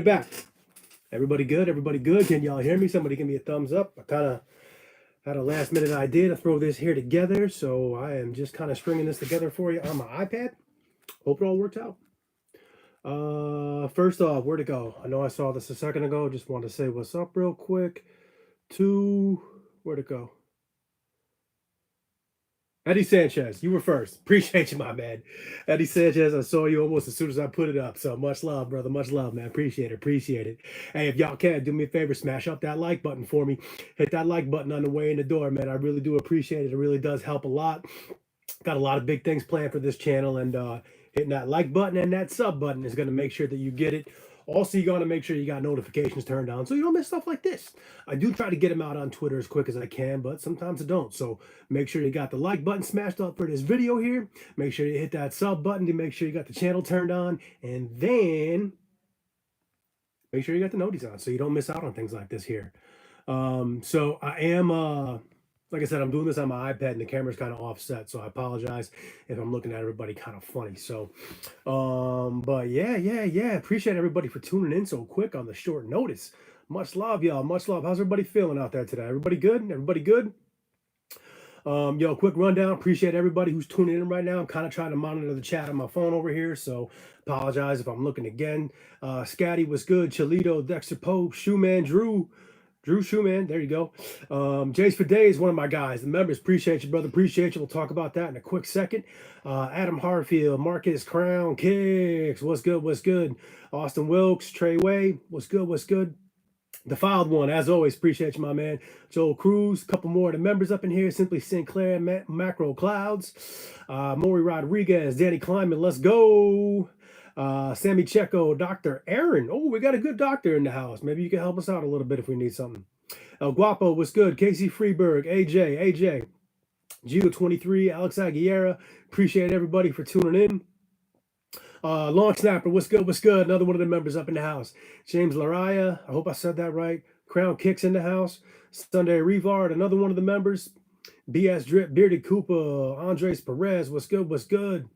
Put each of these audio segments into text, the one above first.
Back. Everybody good? Everybody good? Can y'all hear me? Somebody give me a thumbs up. I kind of had a last minute idea to throw this here together, so I am just kind of stringing this together for you on my iPad. Hope it all worked out. First off, where'd it go? I know I saw this a second ago. Just wanted to say what's up real quick. Where'd it go? Eddie Sanchez, you were first. Appreciate you, my man. Eddie Sanchez, I saw you almost as soon as I put it up. So much love, brother. Much love, man. Appreciate it. Appreciate it. Hey, if y'all can, do me a favor, smash up that like button for me. Hit that like button on the way in the door, man. I really do appreciate it. It really does help a lot. Got a lot of big things planned for this channel, and hitting that like button and that sub button is going to make sure that you get it. Also, you got to make sure you got notifications turned on so you don't miss stuff like this. I do try to get them out on Twitter as quick as I can, but sometimes I don't. So make sure you got the like button smashed up for this video here. Make sure you hit that sub button to make sure you got the channel turned on. And then make sure you got the noties on so you don't miss out on things like this here. So I am... like I said, I'm doing this on my iPad and the camera's kind of offset, so I apologize if I'm looking at everybody kind of funny. So, but yeah. Appreciate everybody for tuning in so quick on the short notice. Much love, y'all. Much love. How's everybody feeling out there today? Everybody good? Everybody good? Yo, quick rundown. Appreciate everybody who's tuning in right now. I'm kind of trying to monitor the chat on my phone over here, so apologize if I'm looking again. Scotty was good. Cholito, Dexter Pope, Shoeman, Drew Shoeman, there you go. Jace for Days, one of my guys. The members, appreciate you, brother. Appreciate you. We'll talk about that in a quick second. Adam Harfield, Marcus Crown, Kicks, what's good, what's good? Austin Wilkes, Trey Way, what's good, what's good? Defiled One, as always, appreciate you, my man. Joel Cruz, a couple more of the members up in here. Simply Sinclair, Macro Clouds, Maury Rodriguez, Danny Kleiman, let's go. Sammy Checo, Dr. Aaron. Oh, we got a good doctor in the house. Maybe you can help us out a little bit if we need something. El Guapo, what's good? Casey Freeberg, AJ, Gio 23, Alex Aguilera. Appreciate everybody for tuning in. Long Snapper, what's good? What's good? Another one of the members up in the house. James Laraya, I hope I said that right. Crown Kicks in the house. Sunday Revard, another one of the members. BS Drip, Bearded Koopa, Andres Perez, what's good? What's good?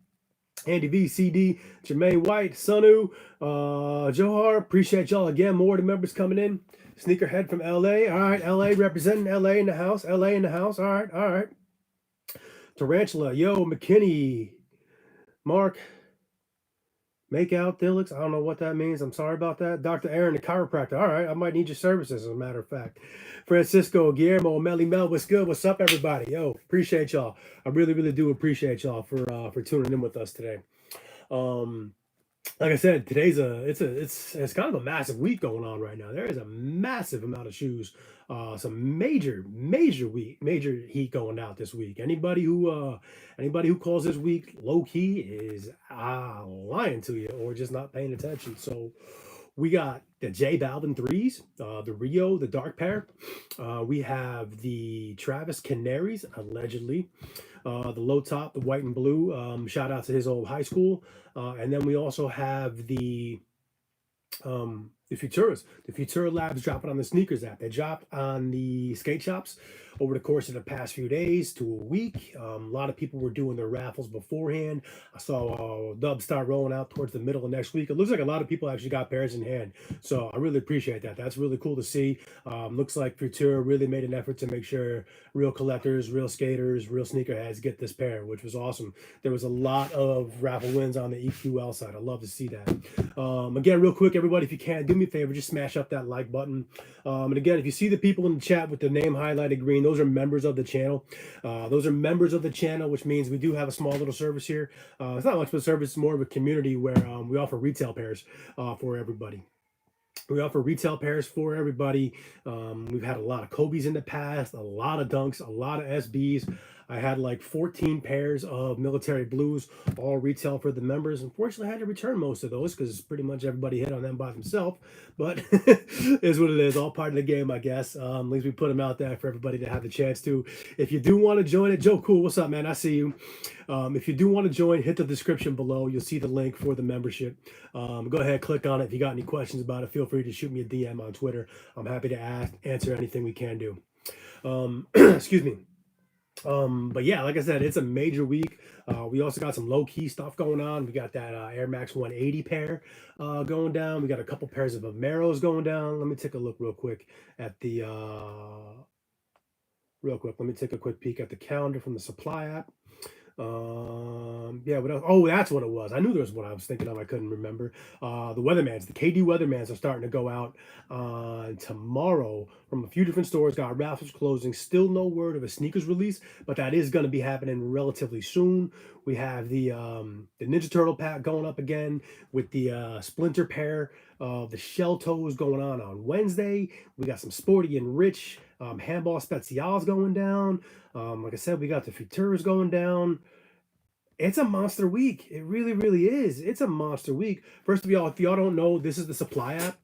Andy V, CD, Jermaine White, Sunu, Johar, appreciate y'all again. More of the members coming in. Sneakerhead from LA. All right, LA representing LA in the house. LA in the house. All right. Tarantula, yo, McKinney, Mark, Make Out, Dilix. I don't know what that means. I'm sorry about that. Dr. Aaron, the chiropractor. All right, I might need your services, as a matter of fact. Francisco, Guillermo, Melly Mel, what's good? What's up, everybody? Yo, appreciate y'all. I really, really do appreciate y'all for tuning in with us today. Like I said, today's it's kind of a massive week going on right now. There is a massive amount of shoes, some major heat going out this week. Anybody who calls this week low key is lying to you or just not paying attention. So we got the J Balvin 3s, the Rio, the dark pair. We have the Travis Canaries, allegedly. The low top, the white and blue. Shout out to his old high school. And then we also have the Futuras. The Futura Labs dropping on the sneakers app. They dropped on the skate shops over the course of the past few days to a week. A lot of people were doing their raffles beforehand. I saw dubs start rolling out towards the middle of next week. It looks like a lot of people actually got pairs in hand. So I really appreciate that. That's really cool to see. Looks like Futura really made an effort to make sure real collectors, real skaters, real sneakerheads get this pair, which was awesome. There was a lot of raffle wins on the EQL side. I love to see that. Again, real quick, everybody, if you can, do me a favor, just smash up that like button. And again, if you see the people in the chat with the name highlighted green, those are members of the channel. Which means we do have a small little service here. It's not much of a service, it's more of a community where we offer retail pairs for everybody. We offer retail pairs for everybody. We've had a lot of Kobe's in the past, a lot of Dunks, a lot of SBs. I had like 14 pairs of military blues, all retail for the members. Unfortunately, I had to return most of those because pretty much everybody hit on them by themselves. But is what it is. All part of the game, I guess. At least we put them out there for everybody to have the chance to. If you do want to join it, Joe Cool, what's up, man? I see you. If you do want to join, hit the description below. You'll see the link for the membership. Go ahead, click on it. If you got any questions about it, feel free to shoot me a DM on Twitter. I'm happy to answer anything we can do. Excuse me. But yeah, like I said, it's a major week. We also got some low key stuff going on. We got that Air Max 180 pair going down. We got a couple pairs of Averos going down. Let me take a look real quick at the Let me take a quick peek at the calendar from the supply app. Yeah, what else? Oh, that's what it was. I knew there was one I was thinking of. I couldn't remember. The Weathermans, the KD Weathermans are starting to go out tomorrow from a few different stores. Got raffles closing. Still no word of a sneakers release, but that is going to be happening relatively soon. We have the Ninja Turtle pack going up again with the Splinter pair of the shell toes going on Wednesday. We got some Sporty and Rich handball specials going down. Like I said, we got the Futuras going down. It's a monster week. It really, really is. It's a monster week. First of all, if y'all don't know, this is the supply app.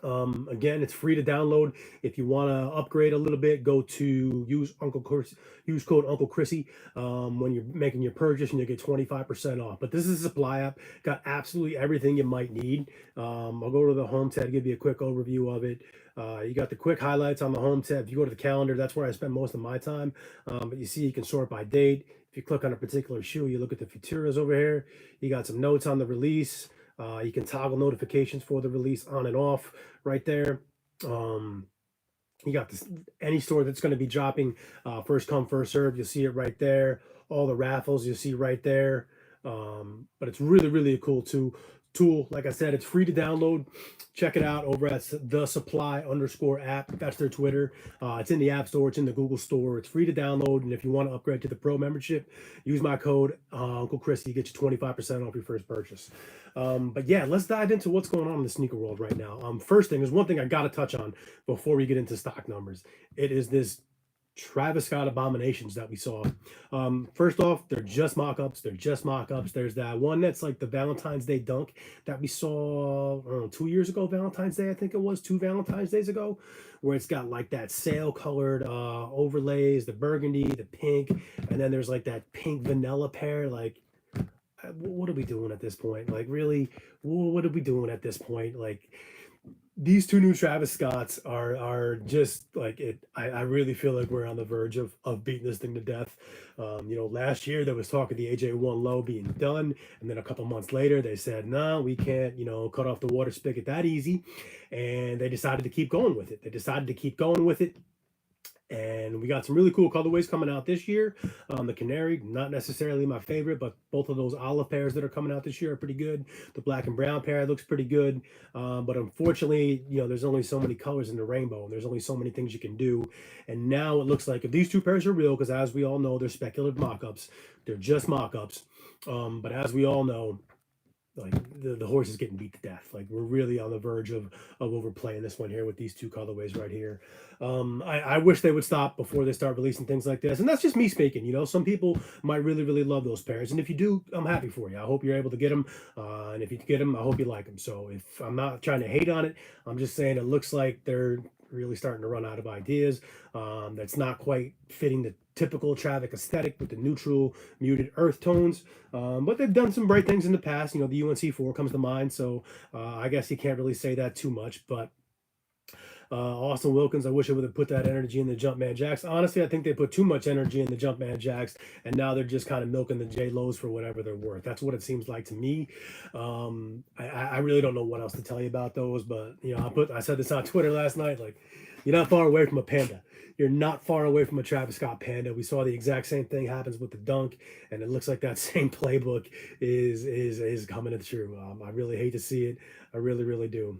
Again, it's free to download. If you want to upgrade a little bit, go to use code Uncle Chrissy when you're making your purchase, and you get 25% off. But this is a supply app. Got absolutely everything you might need. I'll go to the home tab, give you a quick overview of it. You got the quick highlights on the home tab. If you go to the calendar, that's where I spend most of my time. But you see, you can sort by date. If you click on a particular shoe, you look at the Futuras over here. You got some notes on the release. You can toggle notifications for the release on and off right there. You got this, any store that's going to be dropping first come, first serve. You'll see it right there. All the raffles you'll see right there. But it's really, really a cool tool. Like I said, it's free to download. Check it out over at the supply_app. That's their Twitter. It's in the App Store. It's in the Google Store. It's free to download. And if you want to upgrade to the Pro membership, use my code Uncle Chris. You get you 25% off your first purchase. But yeah, let's dive into what's going on in the sneaker world right now. First thing, there's one thing I got to touch on before we get into stock numbers. It is this Travis Scott abominations that we saw. First off, they're just mock-ups. There's that one that's like the Valentine's Day dunk that we saw, I don't know, 2 years ago, Valentine's Day, I think it was, 2 Valentine's Days ago, where it's got like that sail colored overlays, the burgundy, the pink, and then there's like that pink vanilla pair. Like, what are we doing at this point? Like, really, what are we doing at this point? Like, these two new Travis Scotts are just like it. I really feel like we're on the verge of beating this thing to death. Last year there was talk of the AJ1 Low being done, and then a couple months later they said, no, we can't, cut off the water spigot that easy, and they decided to keep going with it. And we got some really cool colorways coming out this year. The Canary, not necessarily my favorite, but both of those olive pairs that are coming out this year are pretty good. The black and brown pair looks pretty good. But unfortunately, there's only so many colors in the rainbow, and there's only so many things you can do. And now it looks like if these two pairs are real, because as we all know, they're speculative mock-ups. They're just mock-ups. But as we all know, like the horse is getting beat to death. Like, we're really on the verge of overplaying this one here with these two colorways right here. I wish they would stop before they start releasing things like this, and that's just me speaking. Some people might really, really love those pairs, and if you do, I'm happy for you. I hope you're able to get them, and if you get them, I hope you like them. So if I'm not trying to hate on it, I'm just saying it looks like they're really starting to run out of ideas. That's not quite fitting the typical Travis aesthetic with the neutral muted earth tones, but they've done some bright things in the past. The UNC4 comes to mind, so I guess you can't really say that too much. But Austin Wilkins, I wish I would have put that energy in the Jumpman Jacks. Honestly, I think they put too much energy in the Jumpman Jacks, and now they're just kind of milking the J Lows for whatever they're worth. That's what it seems like to me. I really don't know what else to tell you about those, but I said this on Twitter last night. Like, you're not far away from a panda. You're not far away from a Travis Scott panda. We saw the exact same thing happens with the dunk, and it looks like that same playbook is coming true. I really hate to see it. I really, really do.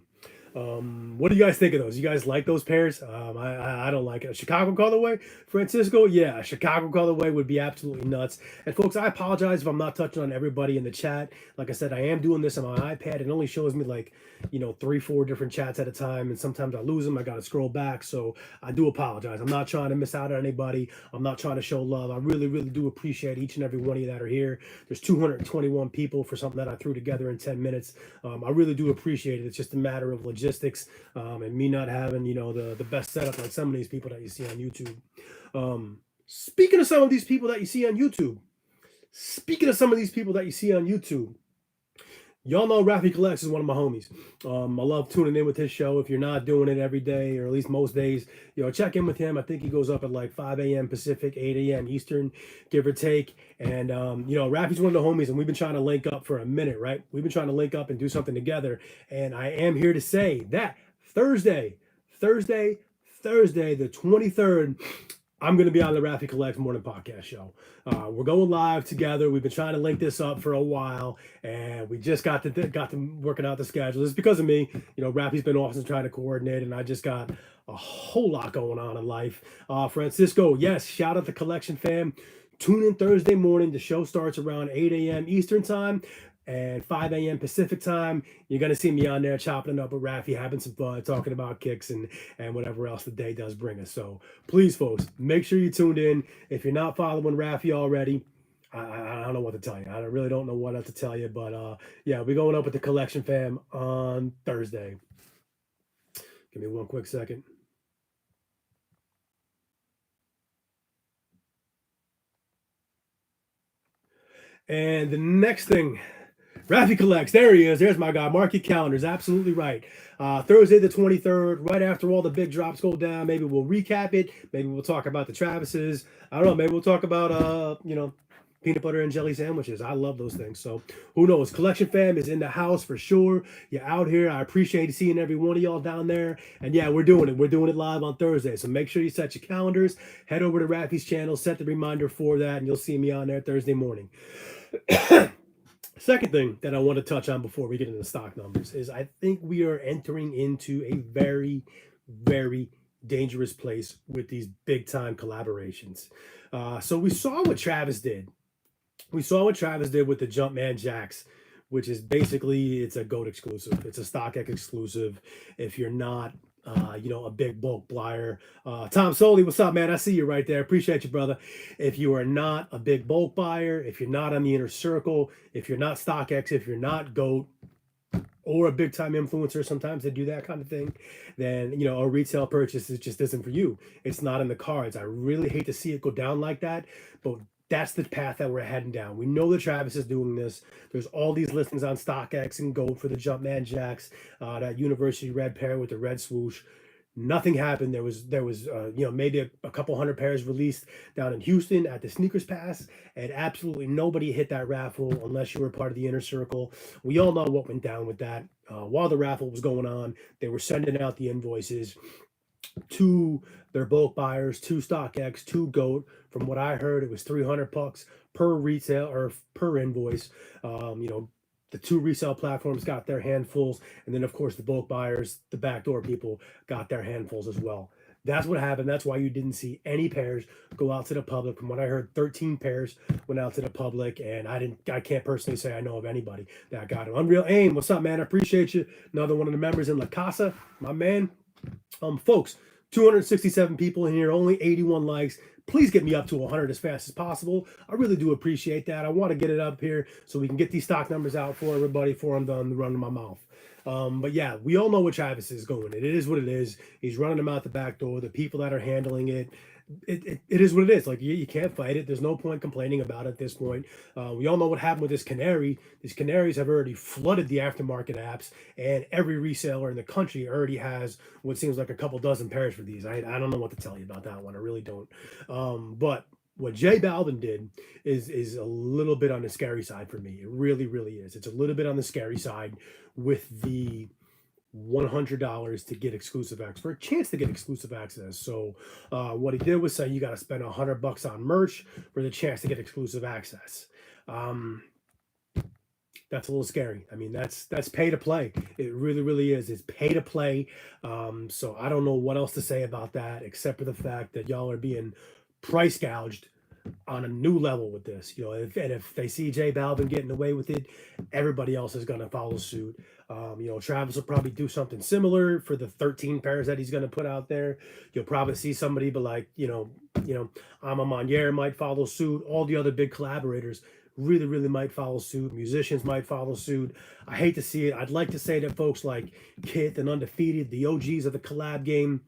What do you guys think of those? You guys like those pairs? I don't like it. A Chicago colorway, Francisco, yeah, a Chicago colorway would be absolutely nuts. And folks, I apologize if I'm not touching on everybody in the chat. Like I said, I am doing this on my iPad. It only shows me like 3-4 different chats at a time, and sometimes I lose them. I got to scroll back, so I do apologize. I'm not trying to miss out on anybody. I'm not trying to show love. I really, really do appreciate each and every one of you that are here. There's 221 people for something that I threw together in 10 minutes. I really do appreciate it. It's just a matter of logistics, and me not having the best setup like some of these people that you see on YouTube. Speaking of some of these people that you see on YouTube, Y'all know Rafi Collects is one of my homies. I love tuning in with his show. If you're not doing it every day, or at least most days, check in with him. I think he goes up at like 5 a.m. Pacific, 8 a.m. Eastern, give or take. And, Rafi's one of the homies, and we've been trying to link up for a minute, right? We've been trying to link up and do something together. And I am here to say that Thursday, Thursday, the 23rd, I'm going to be on the Rafi Collects Morning Podcast Show. We're going live together. We've been trying to link this up for a while, and we just got to working out the schedule. It's because of me. Rafi's been awesome trying to coordinate, and I just got a whole lot going on in life. Francisco, yes, shout out to Collection Fam. Tune in Thursday morning. The show starts around 8 a.m. Eastern Time and 5 a.m. Pacific Time. You're going to see me on there chopping it up with Rafi, having some fun, talking about kicks and whatever else the day does bring us. So please, folks, make sure you tuned in. If you're not following Rafi already, I don't know what to tell you. I really don't know what else to tell you. But, we're going up with the Collection Fam on Thursday. Give me one quick second. And the next thing, Rafi Collects, there he is. There's my guy. Mark your calendars. Absolutely right. Thursday the 23rd, right after all the big drops go down. Maybe we'll recap it. Maybe we'll talk about the Travises. I don't know. Maybe we'll talk about, peanut butter and jelly sandwiches. I love those things. So who knows? Collection Fam is in the house for sure. You're out here. I appreciate seeing every one of y'all down there. And yeah, we're doing it. We're doing it live on Thursday. So make sure you set your calendars. Head over to Rafi's channel. Set the reminder for that. And you'll see me on there Thursday morning. Second thing that I want to touch on before we get into the stock numbers is I think we are entering into a very, very dangerous place with these big time collaborations. So we saw what Travis did. We saw what Travis did with the Jumpman Jacks, which is basically it's a GOAT exclusive. It's a StockX exclusive. If you're not a big bulk buyer. Tom Soli, what's up, man? I see you right there. Appreciate you, brother. If you are not a big bulk buyer, if you're not on the inner circle, if you're not StockX, if you're not GOAT, or a big time influencer, sometimes they do that kind of thing, then, a retail purchase just isn't for you. It's not in the cards. I really hate to see it go down like that, but that's the path that we're heading down. We know that Travis is doing this. There's all these listings on StockX and GOAT for the Jumpman Jacks, that University red pair with the red swoosh. Nothing happened. There was maybe a couple hundred pairs released down in Houston at the Sneakers Pass, and absolutely nobody hit that raffle unless you were part of the inner circle. We all know what went down with that. While the raffle was going on, they were sending out the invoices to their bulk buyers, to StockX, to GOAT. From what I heard, it was $300 per retail or per invoice. The two resale platforms got their handfuls, and then of course the bulk buyers, the backdoor people, got their handfuls as well. That's what happened. That's why you didn't see any pairs go out to the public. From what I heard, 13 pairs went out to the public, and I can't personally say I know of anybody that got them. Unreal Aim, what's up, man? I appreciate you. Another one of the members in La Casa, my man. Folks, 267 people in here, only 81 likes. Please get me up to 100 as fast as possible. I really do appreciate that. I want to get it up here so we can get these stock numbers out for everybody before I'm done running my mouth. But yeah, we all know where Travis is going. It is what it is. He's running them out the back door. The people that are handling it, it is what it is. Like you can't fight it. There's no point complaining about it at this point. We all know what happened with this Canary. These Canaries have already flooded the aftermarket apps, and every reseller in the country already has what seems like a couple dozen pairs for these. I don't know what to tell you about that one. I really don't. But what J Balvin did is a little bit on the scary side for me. It really, really is. It's a little bit on the scary side with the $100 to get exclusive access, for a chance to get exclusive access. So what he did was say you got to spend $100 on merch for the chance to get exclusive access. That's a little scary. I mean, that's pay to play. It really, really is. It's pay to play. So I don't know what else to say about that, except for the fact that y'all are being price gouged on a new level with this. If they see J Balvin getting away with it, everybody else is going to follow suit. Travis will probably do something similar for the 13 pairs that he's going to put out there. You'll probably see somebody, but like, Ama Manier might follow suit. All the other big collaborators really, really might follow suit. Musicians might follow suit. I hate to see it. I'd like to say that folks like Kith and Undefeated, the OGs of the collab game,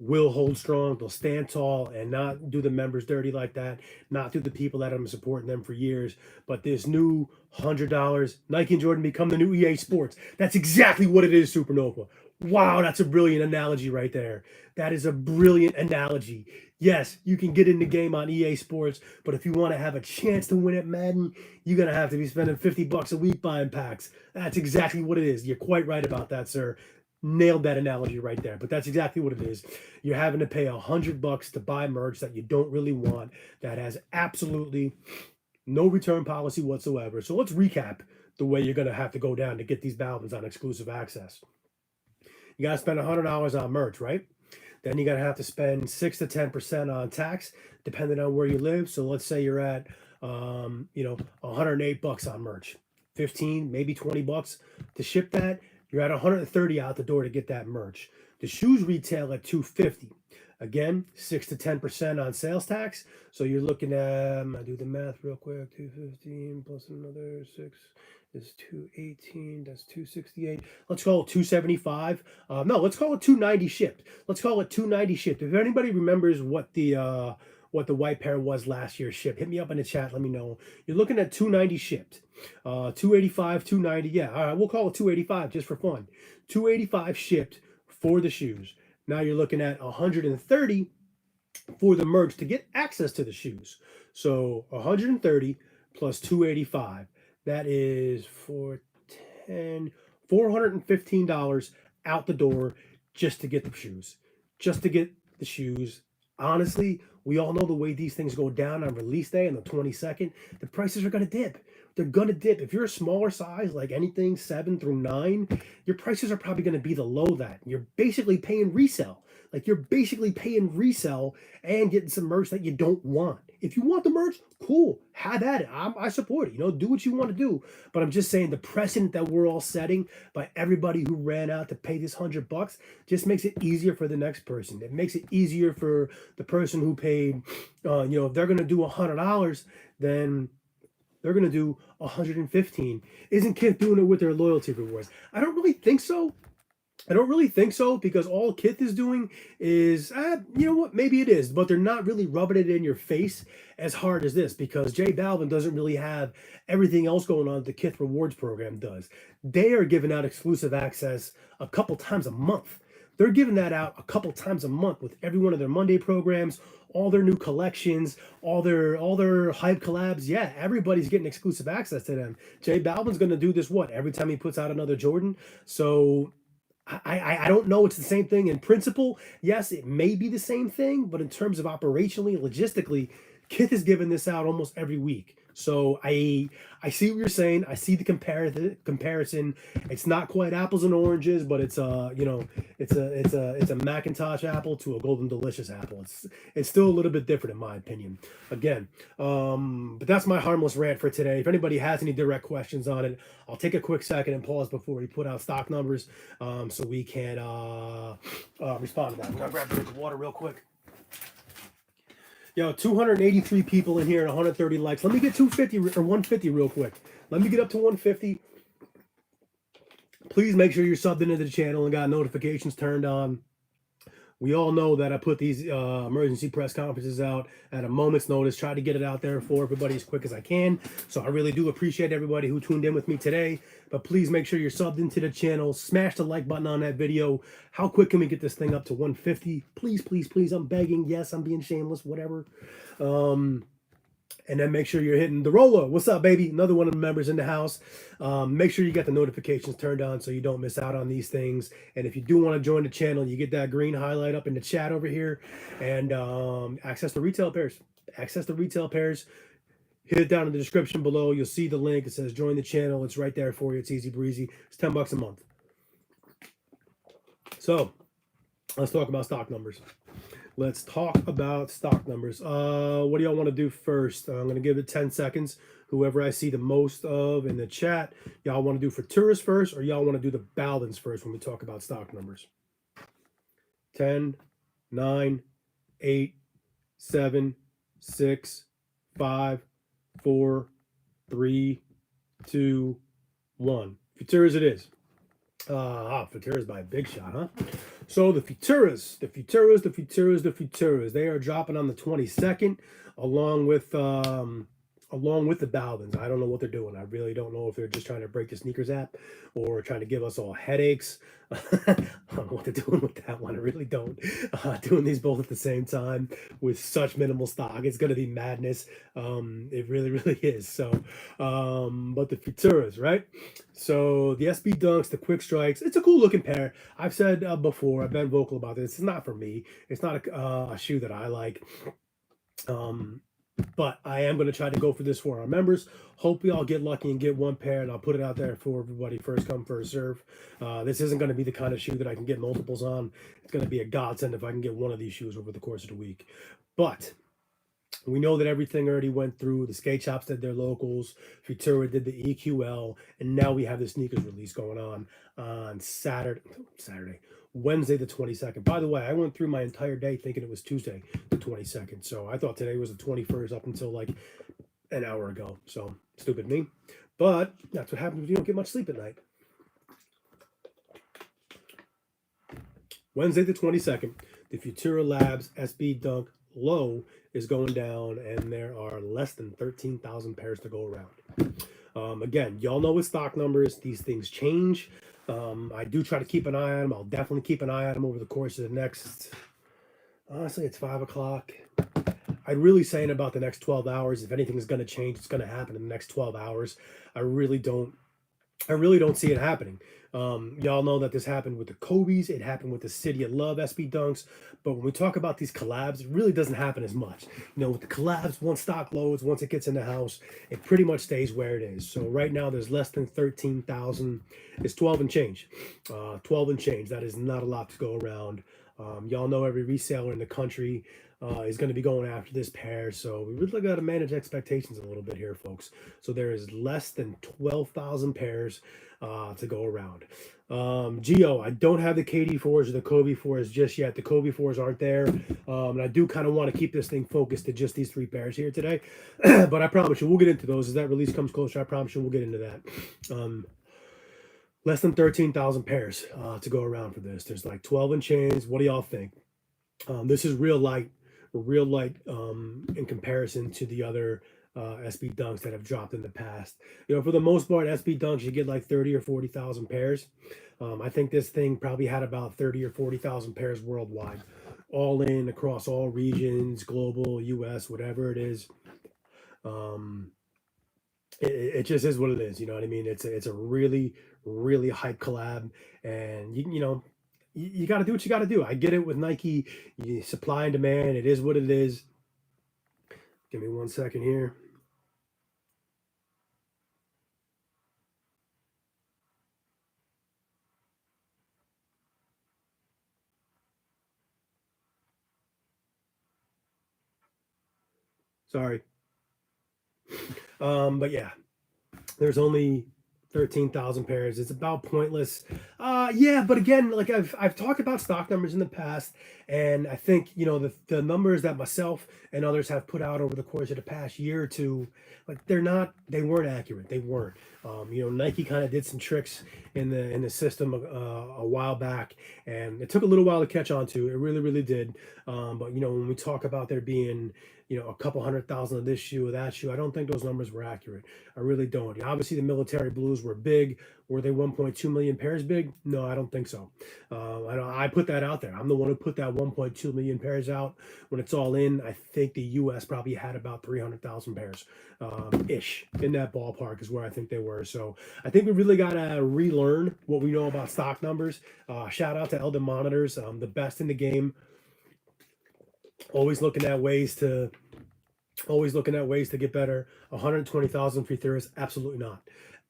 will hold strong. They'll stand tall and not do the members dirty like that, not do the people that have been supporting them for years. But this new $100, Nike and Jordan become the new EA Sports. That's exactly what it is, Supernova. Wow, that's a brilliant analogy right there. That is a brilliant analogy. Yes, you can get in the game on EA Sports, but if you want to have a chance to win at Madden, you're going to have to be spending $50 a week buying packs. That's exactly what it is. You're quite right about that, sir. Nailed that analogy right there, but that's exactly what it is. You're having to pay $100 to buy merch that you don't really want, that has absolutely no return policy whatsoever. So let's recap the way you're going to have to go down to get these Balvins on exclusive access. You got to spend $100 on merch, right? Then you're going to have to spend 6 to 10% on tax, depending on where you live. So let's say you're at, $108 on merch, 15, maybe $20 to ship that. You're at 130 out the door to get that merch. The shoes retail at 250. Again, 6 to 10% on sales tax. So you're looking at, I do the math real quick, 215 plus another 6 is 218. That's 268. Let's call it 275. No, let's call it 290 shipped. Let's call it 290 shipped. If anybody remembers what the white pair was last year shipped, hit me up in the chat. Let me know. You're looking at 290 shipped. 285, 290. Yeah, all right, we'll call it 285 just for fun. 285 shipped for the shoes. Now you're looking at 130 for the merch to get access to the shoes. So 130 plus 285. That is $415 out the door just to get the shoes. Just to get the shoes. Honestly, we all know the way these things go down on release day on the 22nd. The prices are going to dip. They're going to dip. If you're a smaller size, like anything 7 through 9, your prices are probably going to be below that. You're basically paying resale. Like you're basically paying resale and getting some merch that you don't want. If you want the merch, cool. Have at it. I support it. Do what you want to do. But I'm just saying the precedent that we're all setting by everybody who ran out to pay this $100 just makes it easier for the next person. It makes it easier for the person who paid, if they're going to do $100, then they're going to do 115. Isn't Kith doing it with their loyalty rewards? I don't really think so. Because all Kith is doing is, maybe it is, but they're not really rubbing it in your face as hard as this, because J Balvin doesn't really have everything else going on that the Kith Rewards program does. They are giving out exclusive access a couple times a month. They're giving that out a couple times a month with every one of their Monday programs, all their new collections, all their hype collabs. Yeah, everybody's getting exclusive access to them. J Balvin's going to do this, every time he puts out another Jordan? So I don't know. It's the same thing in principle. Yes, it may be the same thing, but in terms of operationally, logistically, Kith is giving this out almost every week. So I see what you're saying. I see the comparison. It's not quite apples and oranges, but it's a Macintosh apple to a Golden Delicious apple. It's still a little bit different in my opinion. Again, but that's my harmless rant for today. If anybody has any direct questions on it, I'll take a quick second and pause before we put out stock numbers, so we can respond to that. I'm gonna grab a drink of water real quick. 283 people in here and 130 likes. Let me get 250 or 150 real quick. Let me get up to 150. Please make sure you're subbed into the channel and got notifications turned on. We all know that I put these emergency press conferences out at a moment's notice. Try to get it out there for everybody as quick as I can. So I really do appreciate everybody who tuned in with me today. But please make sure you're subbed into the channel. Smash the like button on that video. How quick can we get this thing up to 150? Please, please, please. I'm begging. Yes, I'm being shameless. Whatever. And then make sure you're hitting the roller. What's up, baby? Another one of the members in the house. Make sure you get the notifications turned on so you don't miss out on these things. And if you do want to join the channel, you get that green highlight up in the chat over here. And access the retail pairs. Hit it down in the description below. You'll see the link. It says join the channel. It's right there for you. It's easy breezy. It's $10 a month. So let's talk about stock numbers. What do y'all want to do first? I'm going to give it 10 seconds. Whoever I see the most of in the chat, y'all want to do Futura first, or y'all want to do the Balvins first when we talk about stock numbers? 10, 9, 8, 7, 6, 5, 4, 3, 2, 1. Futura it is. Futuras by a big shot, huh? So the Futuras, they are dropping on the 22nd, along with the Balvins. I don't know what they're doing. I really don't know if they're just trying to break the sneakers app or trying to give us all headaches. I don't know what they're doing with that one. I really don't. Doing these both at the same time with such minimal stock, it's going to be madness. It really, really is. So, but the Futuras, right? So the SB Dunks, the Quick Strikes, it's a cool looking pair. I've said before, I've been vocal about this. It's not for me. It's not a shoe that I like. Um, but I am going to try to go for this for our members. Hope we all get lucky and get one pair, and I'll put it out there for everybody. First come, first serve. This isn't going to be the kind of shoe that I can get multiples on. It's going to be a godsend if I can get one of these shoes over the course of the week. But we know that everything already went through. The skate shops did their locals. Futura did the EQL, and now we have the sneakers release going on Wednesday the 22nd. By the way, I went through my entire day thinking it was Tuesday the 22nd. So I thought today was the 21st up until like an hour ago. So stupid me. But that's what happens when you don't get much sleep at night. Wednesday the 22nd, the Futura Labs SB Dunk Low is going down, and there are less than 13,000 pairs to go around. Again, y'all know with stock numbers, these things change. I do try to keep an eye on them. I'll definitely keep an eye on them over the course of the next, honestly, it's 5 o'clock. I'd really say in about the next 12 hours, if anything is going to change, it's going to happen in the next 12 hours. I really don't see it happening. Y'all know that this happened with the Kobe's. It happened with the City of Love SB Dunks. But when we talk about these collabs, it really doesn't happen as much. You know, with the collabs, once stock loads, once it gets in the house, it pretty much stays where it is. So right now there's less than 13,000. It's 12 and change. 12 and change. That is not a lot to go around. Y'all know every reseller in the country is going to be going after this pair. So we really got to manage expectations a little bit here, folks. So there is less than 12,000 pairs to go around. Geo, I don't have the KD4s or the Kobe 4s just yet. The Kobe 4s aren't there. And I do kind of want to keep this thing focused to just these three pairs here today. But I promise you, we'll get into those. As that release comes closer, I promise you we'll get into that. Less than 13,000 pairs to go around for this. There's like 12 and chains. What do y'all think? This is real light in comparison to the other SB Dunks that have dropped in the past. You know, for the most part, SB Dunks, you get like 30 or 40,000 pairs. I think this thing probably had about 30 or 40,000 pairs worldwide, all in across all regions, global, US, whatever it is. It just is what it is. You know what I mean? It's a really, really hype collab, and you got to do what you got to do. I get it with Nike, supply and demand. It is what it is. Give me 1 second here. Sorry. But yeah, there's only 13,000 pairs. It's about pointless. Yeah, but again, like I've talked about stock numbers in the past, and I think the numbers that myself and others have put out over the course of the past year or two, like they weren't accurate. They weren't. Nike kind of did some tricks in the system a while back, and it took a little while to catch on to. It really, really did. But when we talk about there being a couple 100,000 of this shoe or that shoe, I don't think those numbers were accurate. I really don't. Obviously, the military blues were big. Were they 1.2 million pairs big? No, I don't think so. I put that out there. I'm the one who put that 1.2 million pairs out. When it's all in, I think the U.S. probably had about 300,000 pairs, ish. In that ballpark is where I think they were. So I think we really got to relearn what we know about stock numbers. Shout out to Eldon Monitors, the best in the game. Always looking at ways to get better. 120,000 Futuras, absolutely not.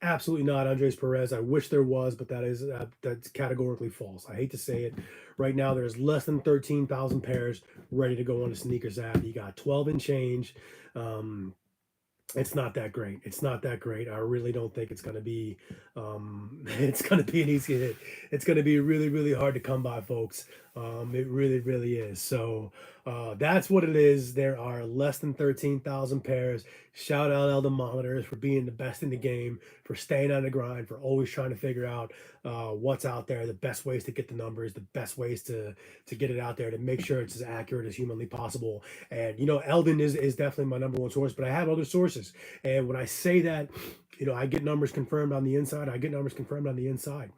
Absolutely not, Andres Perez. I wish there was, but that's categorically false. I hate to say it. Right now, there's less than 13,000 pairs ready to go on the sneakers app. You got 12 and change. It's not that great. It's not that great. I really don't think it's going to be. It's going to be an easy hit. It's going to be really, really hard to come by, folks. It really, really is. So that's what it is. There are less than 13,000 pairs. Shout out Elder Monitors for being the best in the game, for staying on the grind, for always trying to figure out what's out there, the best ways to get the numbers, the best ways to get it out there, to make sure it's as accurate as humanly possible. And Eldon is definitely my number one source, but I have other sources. And when I say that, I get numbers confirmed on the inside. I get numbers confirmed on the inside.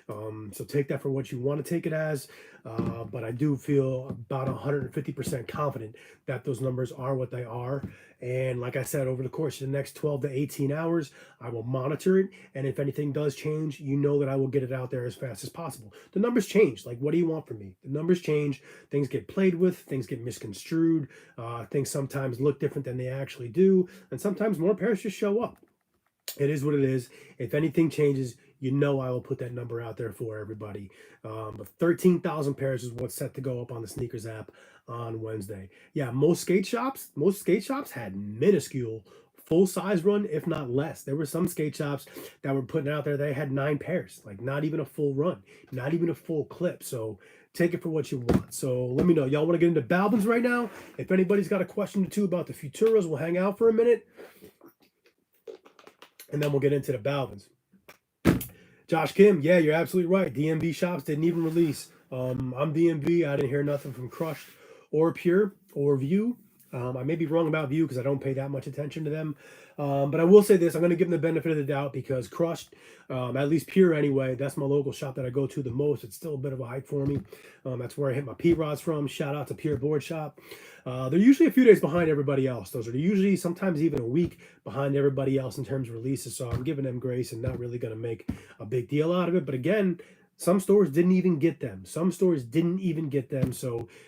So take that for what you want to take it as. But I do feel about 150% confident that those numbers are what they are. And like I said, over the course of the next 12 to 18 hours, I will monitor it. And if anything does change, that I will get it out there as fast as possible. The numbers change. Like, what do you want from me? The numbers change. Things get played with. Things get misconstrued. Things sometimes look different than they actually do. And sometimes more pairs just show up. It is what it is. If anything changes, I will put that number out there for everybody. But 13,000 pairs is what's set to go up on the sneakers app on Wednesday. Yeah, most skate shops had minuscule full size run, if not less. There were some skate shops that were putting out there, they had 9 pairs, like not even a full run, not even a full clip. So take it for what you want. So let me know. Y'all want to get into Balvin's right now? If anybody's got a question or two about the Futuras, we'll hang out for a minute. And then we'll get into the Balvin's. Josh Kim, yeah, you're absolutely right. DMV shops didn't even release. I'm DMV. I didn't hear nothing from Crushed or Pure or View. I may be wrong about View because I don't pay that much attention to them. But I will say this. I'm going to give them the benefit of the doubt because Crushed, at least Pure anyway, that's my local shop that I go to the most. It's still a bit of a hike for me. That's where I hit my P-Rods from. Shout out to Pure Board Shop. They're usually a few days behind everybody else. Those are usually sometimes even a week behind everybody else in terms of releases. So I'm giving them grace and not really going to make a big deal out of it. But again, some stores didn't even get them. So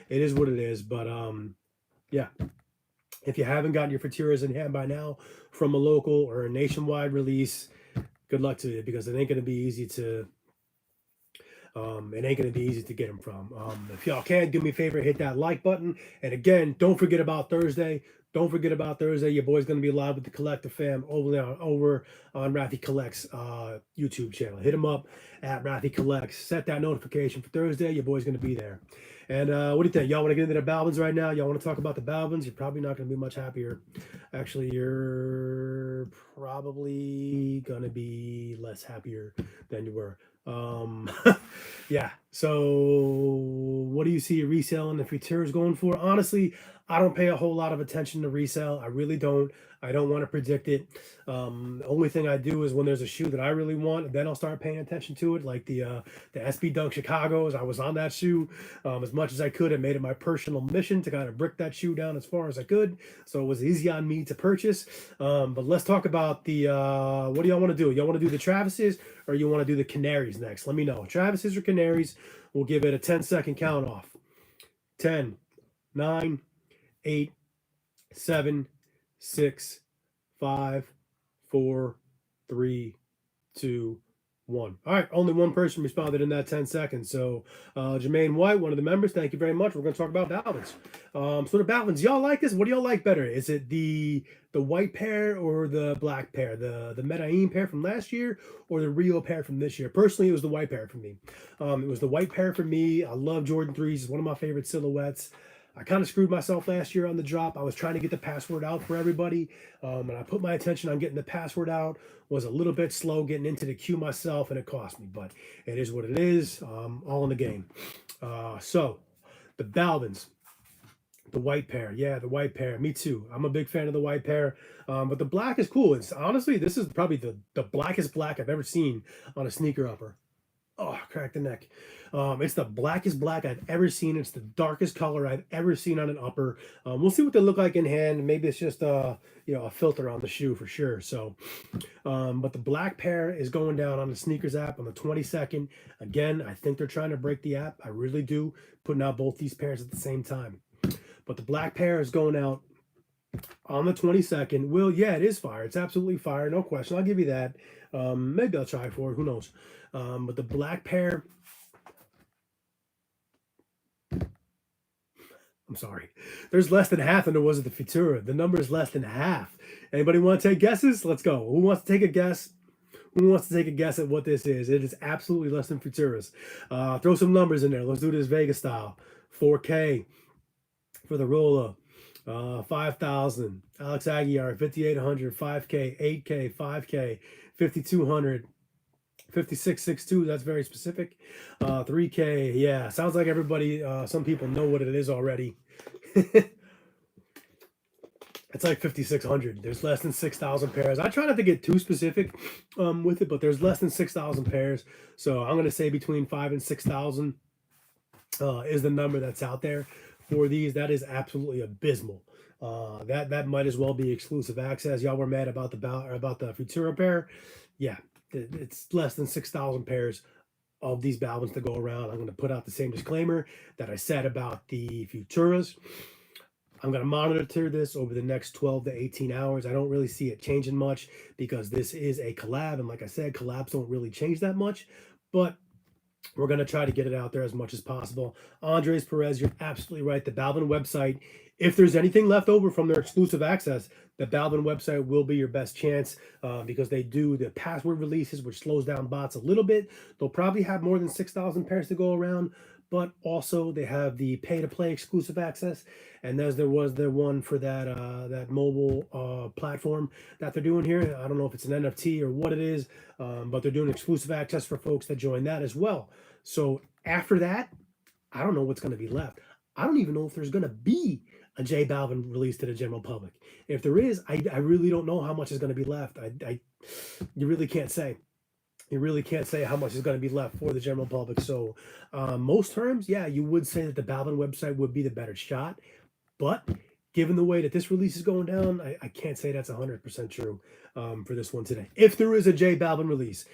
it is what it is. But yeah. If you haven't gotten your Futuras in hand by now from a local or a nationwide release, good luck to you because it ain't going to be easy to get them from. If y'all can, do me a favor, hit that like button. And again, don't forget about Thursday. Your boy's going to be live with the Collective fam over on Rafi Collects YouTube channel. Hit him up at Rafi Collects. Set that notification for Thursday. Your boy's going to be there. And what do you think? Y'all want to get into the Balvin's right now? Y'all want to talk about the Balvin's? You're probably not going to be much happier. Actually, you're probably going to be less happier than you were. Yeah. So what do you see resale and the Futuras going for? Honestly, I don't pay a whole lot of attention to resale. I really don't. I don't want to predict it. The only thing I do is when there's a shoe that I really want, then I'll start paying attention to it. Like the SB Dunk Chicago's, I was on that shoe as much as I could. I made it my personal mission to kind of brick that shoe down as far as I could. So it was easy on me to purchase. But let's talk about the, what do y'all want to do? Y'all want to do the Travis's or you want to do the Canaries next? Let me know. Travis's or Canaries? We'll give it a 10-second count off. 10, 9, 8, 7, 6, 5, 4, 3, 2, 1. All right, only one person responded in that 10 seconds. So Jermaine White, one of the members, thank you very much. We're going to talk about Balvin's. So the Balvin's, y'all like this? What do y'all like better? Is it the white pair or the black pair? The Medellin pair from last year or the Rio pair from this year? Personally, it was the white pair for me. It was the white pair for me. I love Jordan 3s. It's one of my favorite silhouettes. I kind of screwed myself last year on the drop. I was trying to get the password out for everybody. And I put my attention on getting the password out. Was a little bit slow getting into the queue myself, and it cost me. But it is what it is. All in the game. So, the Balvin's. The white pair. Yeah, the white pair. Me too. I'm a big fan of the white pair. But the black is cool. It's honestly, this is probably the blackest black I've ever seen on a sneaker upper. Oh, crack the neck. It's the blackest black I've ever seen. It's the darkest color I've ever seen on an upper. We'll see what they look like in hand. Maybe it's just a filter on the shoe for sure. So, but the black pair is going down on the sneakers app on the 22nd. Again, I think they're trying to break the app. I really do. Putting out both these pairs at the same time. But the black pair is going out on the 22nd. Will, yeah, it is fire. It's absolutely fire. No question. I'll give you that. Maybe I'll try for it. Who knows? But the black pair, I'm sorry, there's less than half than there was at the Futura. The number is less than half. Anybody want to take guesses? Let's go. Who wants to take a guess? Who wants to take a guess at what this is? It is absolutely less than Futura's. Throw some numbers in there. Let's do this Vegas style. 4K for the roller. 5,000. Alex Aguiar, 5,800. 5K, 8K, 5K, 5,200. 5662, that's very specific. 3K, yeah, sounds like everybody, some people know what it is already. It's like 5,600. There's less than 6,000 pairs. I try not to get too specific with it, but there's less than 6,000 pairs. So I'm going to say between 5,000 and 6,000 is the number that's out there for these. That is absolutely abysmal. That might as well be exclusive access. Y'all were mad about the Futura pair. Yeah, it's less than 6,000 pairs of these Balvins to go around. I'm going to put out the same disclaimer that I said about the Futuras. I'm going to monitor this over the next 12 to 18 hours. I don't really see it changing much because this is a collab. And like I said, collabs don't really change that much. But we're going to try to get it out there as much as possible. Andres Perez, you're absolutely right. The Balvin website, if there's anything left over from their exclusive access, the Balvin website will be your best chance because they do the password releases, which slows down bots a little bit. They'll probably have more than 6,000 pairs to go around, but also they have the pay-to-play exclusive access. And as there was the one for that mobile platform that they're doing here. I don't know if it's an NFT or what it is, but they're doing exclusive access for folks that join that as well. So after that, I don't know what's going to be left. I don't even know if there's going to be a J Balvin release to the general public. If there is, I really don't know how much is going to be left. You really can't say. You really can't say how much is going to be left for the general public. So most terms, yeah, you would say that the Balvin website would be the better shot. But given the way that this release is going down, I can't say that's 100% true for this one today. If there is a J Balvin release,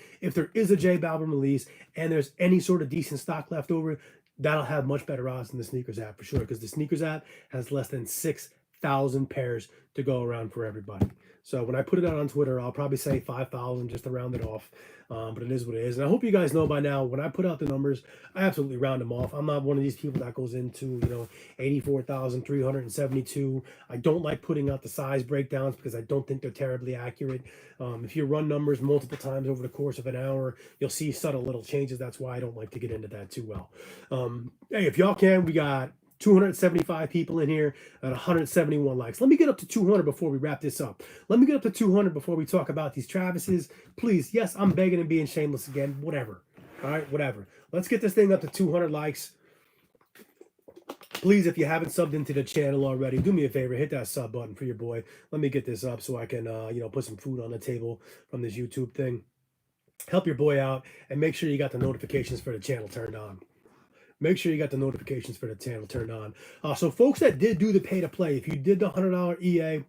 and there's any sort of decent stock left over, that'll have much better odds than the sneakers app for sure, because the sneakers app has less than 6,000 pairs to go around for everybody. So when I put it out on Twitter, I'll probably say 5,000 just to round it off. But it is what it is. And I hope you guys know by now, when I put out the numbers, I absolutely round them off. I'm not one of these people that goes into, 84,372. I don't like putting out the size breakdowns because I don't think they're terribly accurate. If you run numbers multiple times over the course of an hour, you'll see subtle little changes. That's why I don't like to get into that too well. Hey, if y'all can, we got 275 people in here and 171 likes. Let me get up to 200 before we wrap this up. Let me get up to 200 before we talk about these Travises. Please, yes, I'm begging and being shameless again. Whatever. All right, whatever. Let's get this thing up to 200 likes. Please, if you haven't subbed into the channel already, do me a favor, hit that sub button for your boy. Let me get this up so I can, put some food on the table from this YouTube thing. Help your boy out and make sure you got the notifications for the channel turned on. Make sure you got the notifications for the channel turned on. So folks that did do the pay to play, if you did the $100 EA,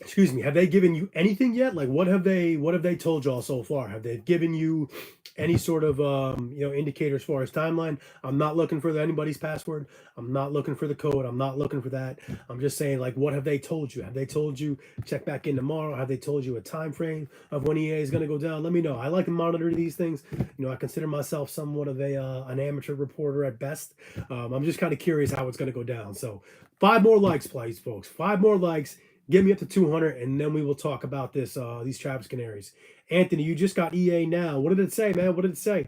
excuse me, have they given you anything yet? Like what have they told y'all so far? Have they given you any sort of indicator as far as timeline? I'm not looking for anybody's password. I'm not looking for the code. I'm not looking for that. I'm just saying, like, what have they told you? Have they told you check back in tomorrow? Have they told you a time frame of when EA is going to go down? Let me know. I like to monitor these things. I consider myself somewhat of an amateur reporter at best. I'm just kind of curious how it's going to go down. So 5 more likes, please, folks. 5 more likes. Get me up to 200, and then we will talk about these Travis Canaries. Anthony, you just got EA now. What did it say, man? What did it say?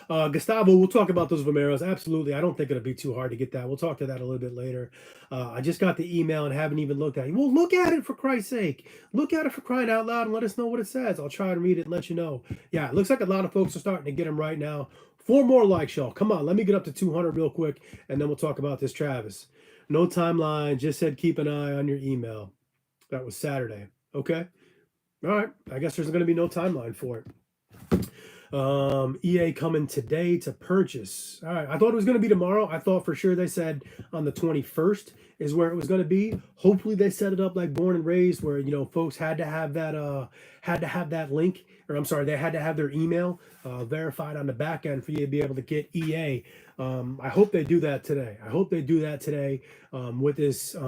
Gustavo, we'll talk about those Vomeros. Absolutely. I don't think it'll be too hard to get that. We'll talk to that a little bit later. I just got the email and haven't even looked at it. Well, look at it for Christ's sake. Look at it for crying out loud and let us know what it says. I'll try to read it and let you know. Yeah, it looks like a lot of folks are starting to get them right now. 4 more likes, y'all. Come on, let me get up to 200 real quick, and then we'll talk about this Travis. No timeline. Just said keep an eye on your email. That was Saturday. Okay. All right. I guess there's going to be no timeline for it. EA coming today to purchase. All right. I thought it was going to be tomorrow. I thought for sure they said on the 21st is where it was going to be. Hopefully they set it up like Born and Raised where, folks had to have that link, or I'm sorry, they had to have their email verified on the back end for you to be able to get EA. I hope they do that today. With this J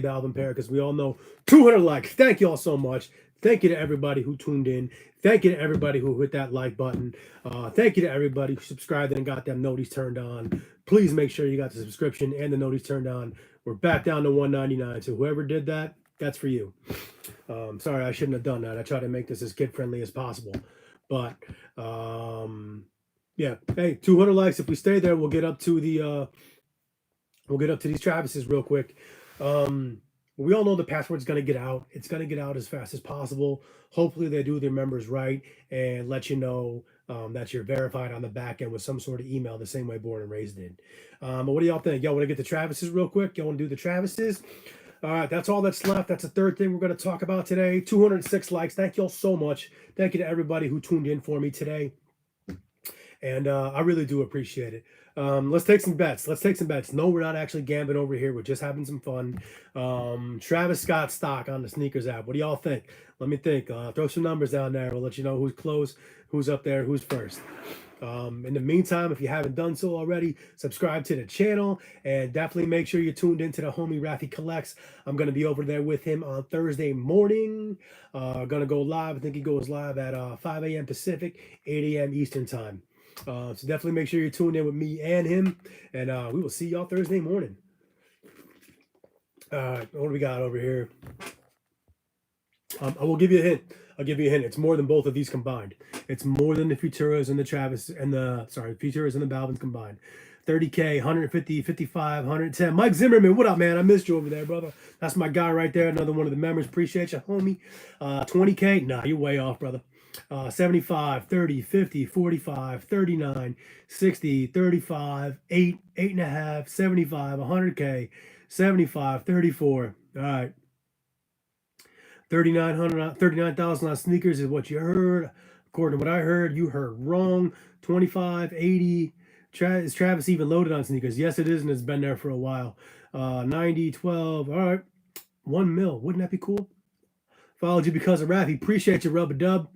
Balvin pair, because we all know 200 likes. Thank you all so much. Thank you to everybody who tuned in. Thank you to everybody who hit that like button. Thank you to everybody who subscribed and got them noties turned on. Please make sure you got the subscription and the noties turned on. We're back down to $1.99. So whoever did that, That's for you. Sorry, I shouldn't have done that. I try to make this as kid friendly as possible, but yeah. Hey, 200 likes. If we stay there, we'll get up to these Travises real quick. We all know the password's going to get out. It's going to get out as fast as possible. Hopefully, they do their members right and let you know that you're verified on the back end with some sort of email, the same way Born and Raised did. But what do y'all think? Y'all want to get the Travises real quick? Y'all want to do the Travises? All right, that's all that's left. That's the third thing we're going to talk about today. 206 likes. Thank y'all so much. Thank you to everybody who tuned in for me today. And I really do appreciate it. Let's take some bets. No, we're not actually gambling over here. We're just having some fun. Travis Scott stock on the sneakers app. What do y'all think? Let me think. Throw some numbers down there. We'll let you know who's close, who's up there, who's first. In the meantime, if you haven't done so already, subscribe to the channel and definitely make sure you're tuned into the homie Rafi Collects. I'm going to be over there with him on Thursday morning. Going to go live. I think he goes live at 5 a.m. Pacific, 8 a.m. Eastern time. So definitely make sure you're tuned in with me and him, and we will see y'all Thursday morning. What do we got over here? I will give you a hint. It's more than both of these combined. It's more than the Futuras and the Futuras and the Balvins combined. 30K, 150, 55, 110. Mike Zimmerman, what up, man? I missed you over there, brother. That's my guy right there. Another one of the members. Appreciate you, homie. 20K, nah, you're way off, brother. 75, 30, 50, 45, 39, 60, 35, 8, 8.5, 75, 100K, 75, 34. All right. 39,000 on sneakers is what you heard. According to what I heard, you heard wrong. 25, 80. Is Travis even loaded on sneakers? Yes, it is, and it's been there for a while. 90, 12. All right. 1 mil. Wouldn't that be cool? Followed you because of Rafi. Appreciate you, Rub-a-Dub.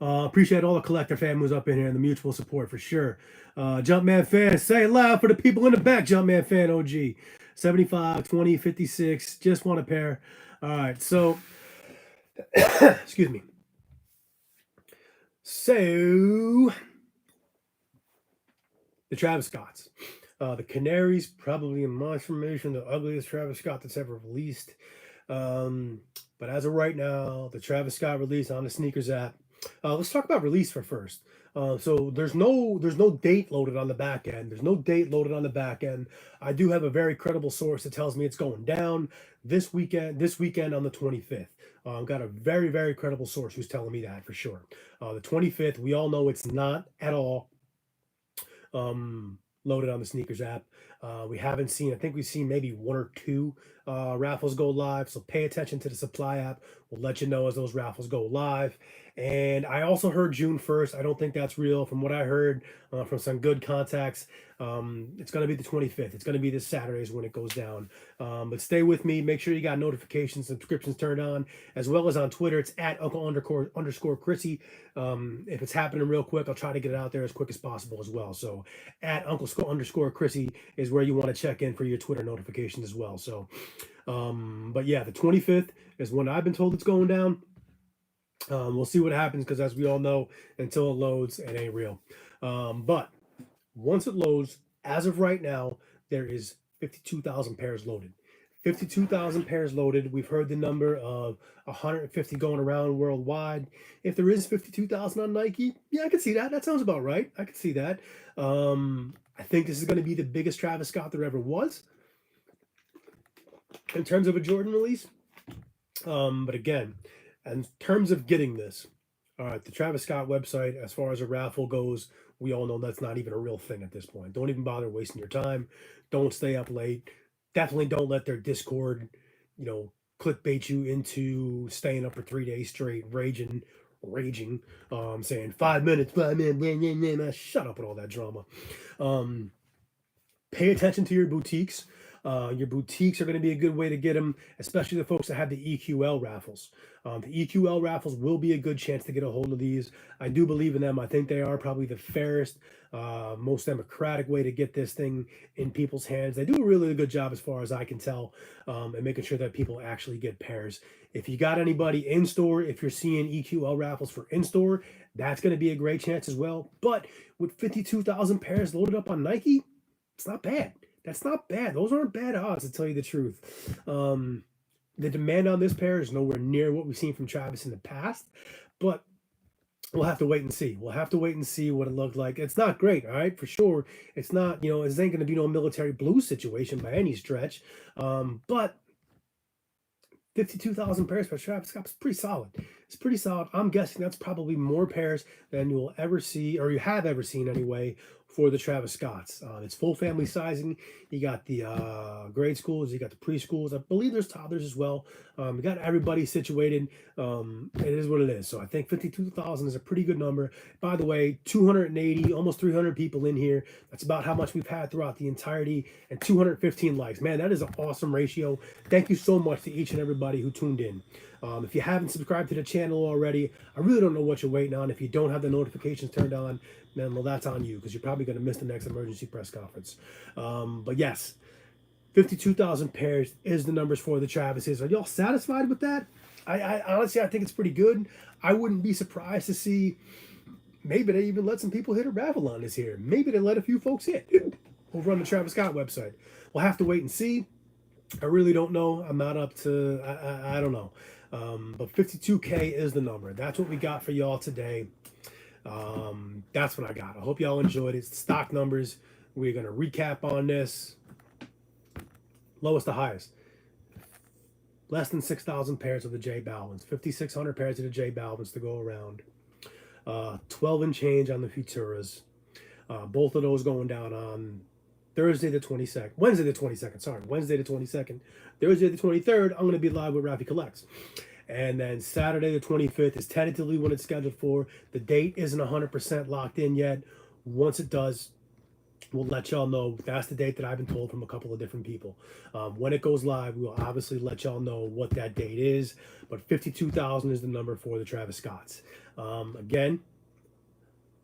Appreciate all the collector families up in here and the mutual support for sure. Jumpman fan, say it loud for the people in the back. Jumpman fan OG. 75, 20, 56. Just want a pair. All right, so excuse me. So the Travis Scotts. The Canaries, probably in my estimation, the ugliest Travis Scott that's ever released. But as of right now, the Travis Scott release on the sneakers app. Let's talk about release first. So there's no date loaded on the back end. I do have a very credible source that tells me it's going down this weekend on the 25th. I've got a very, very credible source who's telling me that for sure. The 25th, we all know it's not at all loaded on the sneakers app. We haven't seen, I think we've seen maybe 1 or 2 raffles go live. So pay attention to the supply app. We'll let you know as those raffles go live. And I also heard June 1st. I don't think that's real. From what I heard from some good contacts, it's going to be the 25th. It's going to be this Saturday is when it goes down. But stay with me. Make sure you got notifications, subscriptions turned on, as well as on Twitter. It's at Uncle_Chrissy. If it's happening real quick, I'll try to get it out there as quick as possible as well. So at Uncle_Chrissy is where you want to check in for your Twitter notifications as well. So, but yeah, the 25th is when I've been told it's going down. We'll see what happens because, as we all know, until it loads, it ain't real. But once it loads, as of right now, there is 52,000 pairs loaded. 52,000 pairs loaded. We've heard the number of 150 going around worldwide. If there is 52,000 on Nike, yeah, I can see that. That sounds about right. I can see that. I think this is going to be the biggest Travis Scott there ever was in terms of a Jordan release. But again, in terms of getting this, all right, the Travis Scott website, as far as a raffle goes, we all know that's not even a real thing at this point. Don't even bother wasting your time. Don't stay up late. Definitely don't let their Discord, clickbait you into staying up for 3 days straight, raging, saying 5 minutes, shut up with all that drama. Pay attention to your boutiques. Your boutiques are going to be a good way to get them, especially the folks that have the EQL raffles. The EQL raffles will be a good chance to get a hold of these. I do believe in them. I think they are probably the fairest, most democratic way to get this thing in people's hands. They do a really good job as far as I can tell, and making sure that people actually get pairs. If you got anybody in store, if you're seeing EQL raffles for in store, that's going to be a great chance as well. But with 52,000 pairs loaded up on Nike, it's not bad. That's not bad. Those aren't bad odds, to tell you the truth. The demand on this pair is nowhere near what we've seen from Travis in the past, but we'll have to wait and see. We'll have to wait and see what it looked like. It's not great, all right, for sure. It's not, this ain't going to be no military blue situation by any stretch. But 52,000 pairs for Travis Scott's pretty solid. It's pretty solid. I'm guessing that's probably more pairs than you'll ever see, or you have ever seen anyway, for the Travis Scotts. It's full family sizing. You got the grade schools, you got the preschools. I believe there's toddlers as well. You got everybody situated. It is what it is. So I think 52,000 is a pretty good number. By the way, 280, almost 300 people in here. That's about how much we've had throughout the entirety, and 215 likes. Man, that is an awesome ratio. Thank you so much to each and everybody who tuned in. If you haven't subscribed to the channel already, I really don't know what you're waiting on. If you don't have the notifications turned on, then well, that's on you, because you're probably going to miss the next emergency press conference. But yes, 52,000 pairs is the numbers for the Travises. Are y'all satisfied with that? I honestly, I think it's pretty good. I wouldn't be surprised to see maybe they even let some people hit a raffle on this here. Maybe they let a few folks hit over on the Travis Scott website. We'll have to wait and see. I really don't know. I'm not up to, I don't know. But 52K is the number. That's what we got for y'all today. That's what I got. I hope y'all enjoyed it. It's the stock numbers. We're going to recap on this. Lowest to highest. Less than 6,000 pairs of the J Balvins. 5,600 pairs of the J Balvins to go around. 12 and change on the Futuras. Both of those going down on Thursday the 22nd. Wednesday the 22nd. Sorry. Wednesday the 22nd. Thursday the 23rd, I'm going to be live with Rafi Collects. And then Saturday the 25th is tentatively when it's scheduled for. The date isn't 100% locked in yet. Once it does, we'll let y'all know. That's the date that I've been told from a couple of different people. When it goes live, we'll obviously let y'all know what that date is. But 52,000 is the number for the Travis Scotts. Again,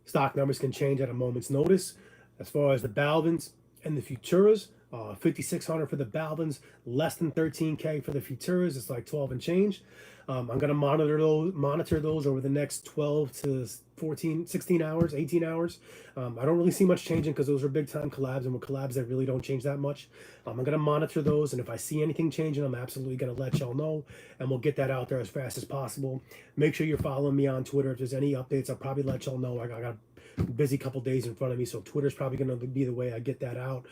stock numbers can change at a moment's notice. As far as the Balvins and the Futuras, 5,600 for the Balvins, less than 13K for the Futuras. It's like 12 and change. I'm going to monitor those over the next 12 to 14, 16 hours, 18 hours. I don't really see much changing because those are big time collabs, and with collabs that really don't change that much. I'm going to monitor those, and if I see anything changing, I'm absolutely going to let y'all know, and we'll get that out there as fast as possible. Make sure you're following me on Twitter. If there's any updates, I'll probably let y'all know. I got busy couple days in front of me, so Twitter's probably going to be the way I get that out.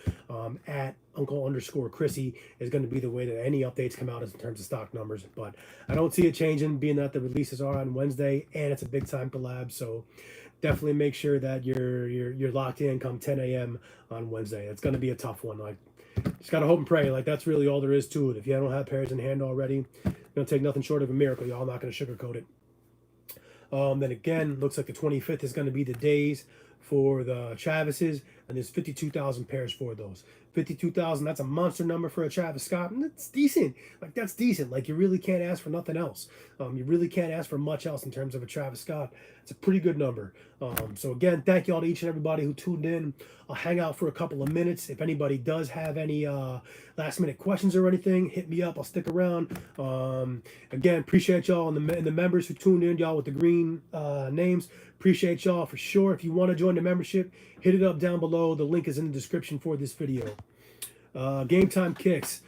At Uncle_Chrissy is going to be the way that any updates come out in terms of stock numbers. But I don't see it changing, being that the releases are on Wednesday and it's a big time collab. So definitely make sure that you're locked in come 10 a.m. on Wednesday. It's going to be a tough one. Like, just gotta hope and pray. Like, that's really all there is to it. If you don't have pairs in hand already, it's gonna take nothing short of a miracle. Y'all not gonna sugarcoat it. Then again, looks like the 25th is going to be the days for the Travises, and there's 52,000 pairs for those. 52,000, that's a monster number for a Travis Scott, and that's decent. Like, that's decent. Like, you really can't ask for nothing else. You really can't ask for much else in terms of a Travis Scott. It's a pretty good number. So again, thank you all to each and everybody who tuned in. I'll hang out for a couple of minutes. If anybody does have any last minute questions or anything, hit me up. I'll stick around. Again, appreciate y'all and the members who tuned in, y'all with the green names. Appreciate y'all for sure. If you want to join the membership, hit it up down below. The link is in the description for this video. Game Time Kicks.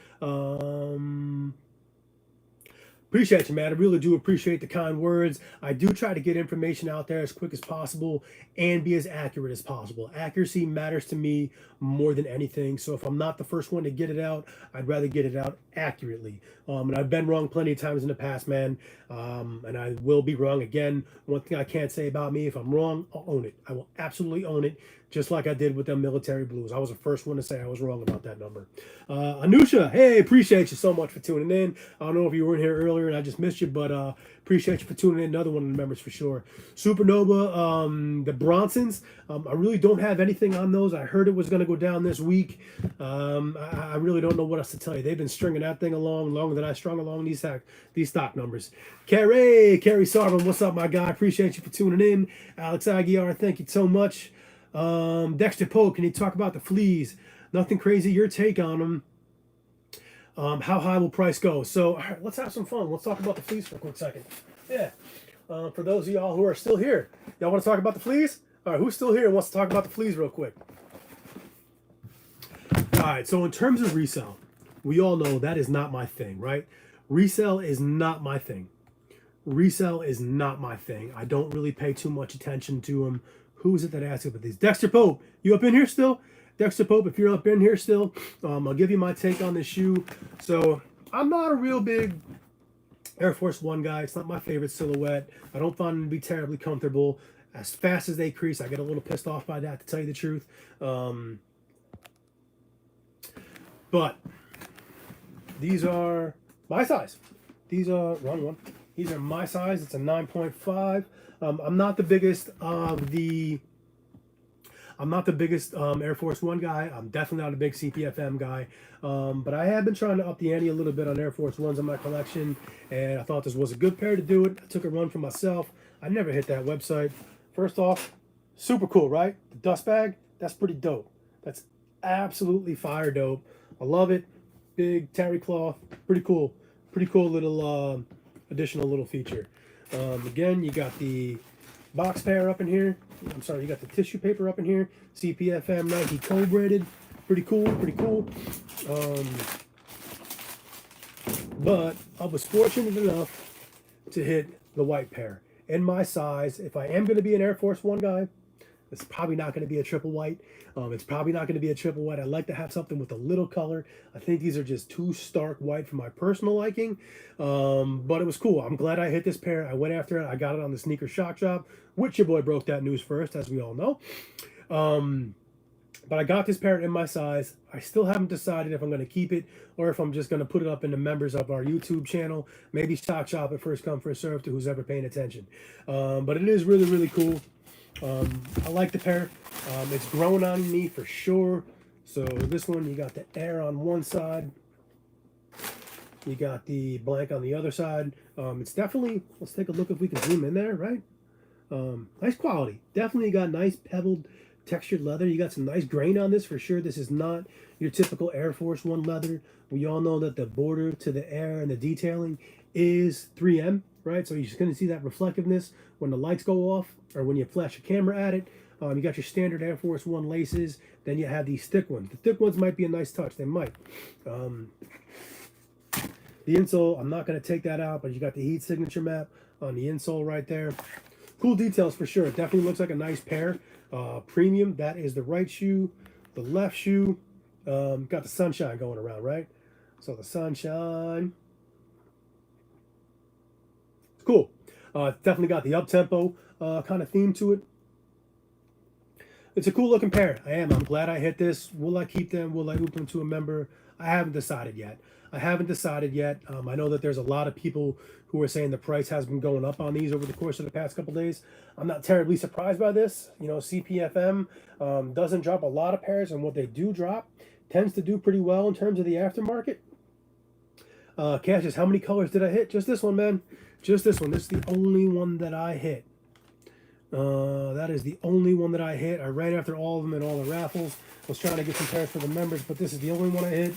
Appreciate you, man. I really do appreciate the kind words. I do try to get information out there as quick as possible and be as accurate as possible. Accuracy matters to me more than anything. So if I'm not the first one to get it out, I'd rather get it out accurately. And I've been wrong plenty of times in the past, man. And I will be wrong again. One thing I can't say about me, if I'm wrong, I'll own it. I will absolutely own it, just like I did with them military blues. I was the first one to say I was wrong about that number. Anusha, hey, appreciate you so much for tuning in. I don't know if you were in here earlier and I just missed you, but appreciate you for tuning in. Another one of the members for sure. Supernova, the Bronsons, I really don't have anything on those. I heard it was going to go down this week. I really don't know what else to tell you. They've been stringing that thing along longer than I strung along these stock numbers. Carrie Sarvin, what's up, my guy? Appreciate you for tuning in. Alex Aguiar, thank you so much. Dexter Poe, can you talk about the fleas? Nothing crazy, your take on them. How high will price go? So, all right, let's have some fun. Let's talk about the fleas for a quick second. Yeah. For those of y'all who are still here, y'all want to talk about the fleas? All right, who's still here and wants to talk about the fleas real quick? All right, so in terms of resale, we all know that is not my thing, right? Resale is not my thing. Resale is not my thing. I don't really pay too much attention to them. Who is it that asks about these? Dexter Pope, you up in here still? Dexter Pope, if you're up in here still, I'll give you my take on this shoe. So I'm not a real big Air Force One guy. It's not my favorite silhouette. I don't find them to be terribly comfortable. As fast as they crease, I get a little pissed off by that, to tell you the truth. But these are my size. These are, wrong one. These are my size. It's a 9.5. I'm not the biggest Air Force One guy. I'm definitely not a big CPFM guy. But I have been trying to up the ante a little bit on Air Force Ones in my collection, and I thought this was a good pair to do it. I took a run for myself. I never hit that website. First off, super cool, right? The dust bag, that's pretty dope. That's absolutely fire dope. I love it. Big terry cloth, pretty cool. Pretty cool little additional little feature. Again, you got the box pair up in here. I'm sorry, you got the tissue paper up in here. CPFM Nike co-branded. Pretty cool, pretty cool. But I was fortunate enough to hit the white pair. In my size, if I am going to be an Air Force One guy, it's probably not going to be a triple white. It's probably not going to be a triple white. I like to have something with a little color. I think these are just too stark white for my personal liking. But it was cool. I'm glad I hit this pair. I went after it. I got it on the Sneaker Shock Shop, which your boy broke that news first, as we all know. But I got this pair in my size. I still haven't decided if I'm going to keep it or if I'm just going to put it up in the members of our YouTube channel. Maybe Shock Shop at first come, first serve to who's ever paying attention. But it is really, really cool. I like the pair. It's grown on me for sure. So this one, you got the Air on one side. You got the blank on the other side. It's definitely, let's take a look if we can zoom in there, right? Nice quality. Definitely got nice pebbled textured leather. You got some nice grain on this for sure. This is not your typical Air Force One leather. We all know that the border to the air and the detailing is 3M, right? So you're just going to see that reflectiveness when the lights go off or when you flash a camera at it. You got your standard Air Force One laces. Then you have these thick ones. The thick ones might be a nice touch. They might. The insole, I'm not going to take that out, but you got the heat signature map on the insole right there. Cool details for sure. It definitely looks like a nice pair. Premium, that is the right shoe. The left shoe, got the sunshine going around, right? So the sunshine. It's cool. Definitely got the up-tempo kind of theme to it. It's a cool looking pair. I'm glad I hit this. Will I keep them? Will I hoop them to a member? I haven't decided yet. I know that there's a lot of people who are saying the price has been going up on these over the course of the past couple days. I'm not terribly surprised by this. You know, CPFM doesn't drop a lot of pairs, and what they do drop tends to do pretty well in terms of the aftermarket. Cassius, how many colors did I hit? Just this one, man. Just this one. This is the only one that I hit. That is the only one that I hit. I ran after all of them in all the raffles. I was trying to get some pairs for the members, but this is the only one I hit.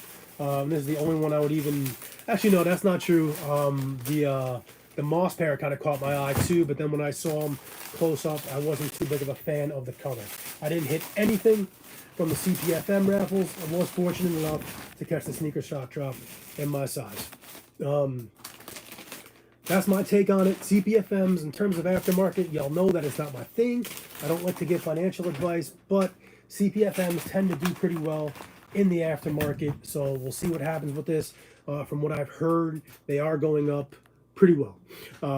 This is the only one I would even... Actually, no, that's not true. The Moss pair kind of caught my eye too, but then when I saw them close up, I wasn't too big of a fan of the color. I didn't hit anything from the CPFM raffles. I was fortunate enough to catch the Sneaker Shock Drop in my size. That's my take on it. CPFMs, in terms of aftermarket, y'all know that it's not my thing. I don't like to give financial advice, but CPFMs tend to do pretty well in the aftermarket, so we'll see what happens with this. From what I've heard, they are going up pretty well.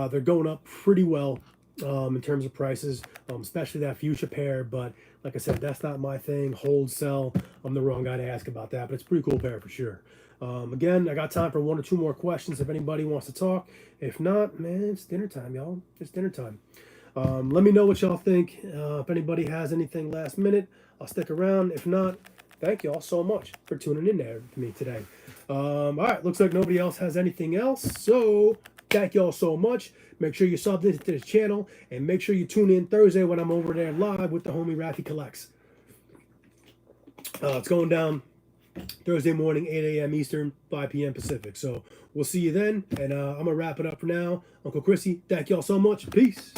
They're going up pretty well in terms of prices, especially that Fuchsia pair, but like I said, that's not my thing. Hold, sell, I'm the wrong guy to ask about that, but it's a pretty cool pair for sure. Again, I got time for one or two more questions if anybody wants to talk. If not, man, it's dinner time, y'all. It's dinner time. Let me know what y'all think. If anybody has anything last minute, I'll stick around. If not, thank y'all so much for tuning in there to me today. All right, looks like nobody else has anything else. So thank y'all so much. Make sure you sub into this channel and make sure you tune in Thursday when I'm over there live with the homie Rafi Collects. It's going down Thursday morning, 8 a.m. Eastern, 5 p.m. Pacific. So we'll see you then. And I'm going to wrap it up for now. Uncle Chrissy, thank y'all so much. Peace.